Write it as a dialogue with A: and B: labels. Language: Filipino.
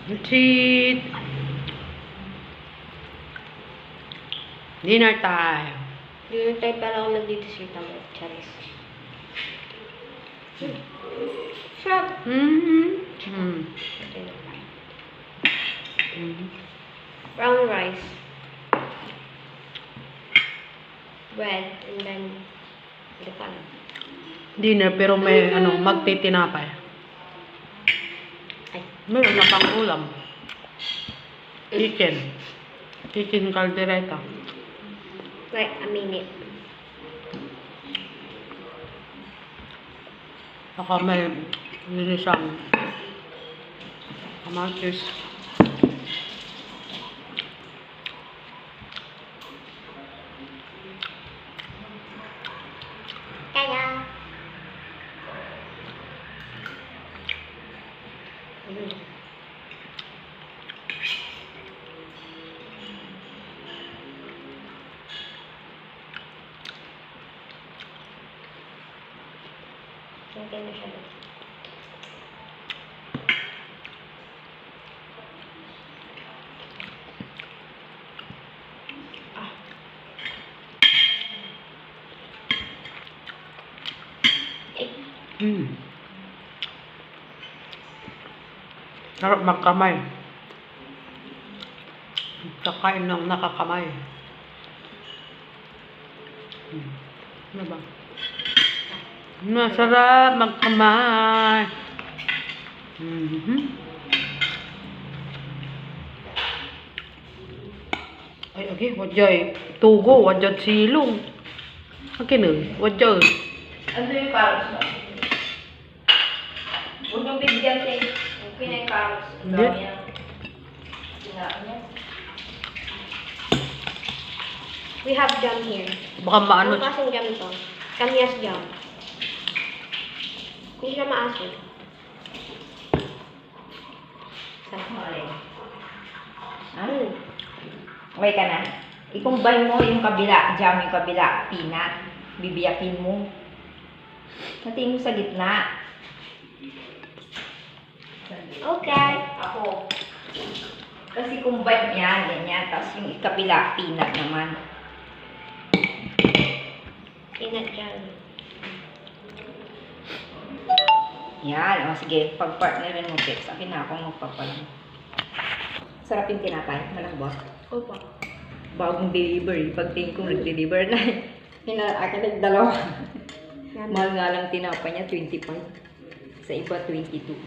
A: Cheat. Dinner time.
B: Dinner time pala ako nandito sa Tamad. Charis. Sarap. Brown rice. Bread. And then, the pan.
A: Dinner pero may magtitinapay.
B: Ay.
A: Meron na pang ulam. Chicken. Chicken caldereta.
B: Wait a minute.
A: Saka may linisang kamatis.
B: Kaya. Okay na siya.
A: Sarap magkamay. Kakain ng nakakamay. Ano ba? Masarap magkamay. Ay, okay. Wajay tugo. Wajay silong. Okay na. Wajay.
C: Ano yung carrots ba? Huwag yung bigyan tayo. Okay na yung carrots. Ang
A: Hindi.
C: dami yan. Sinabi niya.
B: We have jam here.
A: Baka maano.
B: Ano kasing jam ito? Kamyas jam. Hindi siya maasin.
C: Okay. Okay ka na? I-combine mo yung kabila, jam yung kabila, peanut. Bibiyakin mo. Natiin mo sa gitna.
B: Okay.
C: Ako. Kasi combine yan, ganyan. Tapos yung kabila, peanut naman.
B: Peanut jam.
C: Yan. O sige, pag-partnerin mo, Tex. Akin na akong magpapalang. Sarap yung tinapay. Malambot.
B: Opo.
C: Bagong delivery. Pag-tingin ko, nag-deliver na. Akin nagdalawa. Mahal nga lang tinapay niya, 25. Sa iba, 22.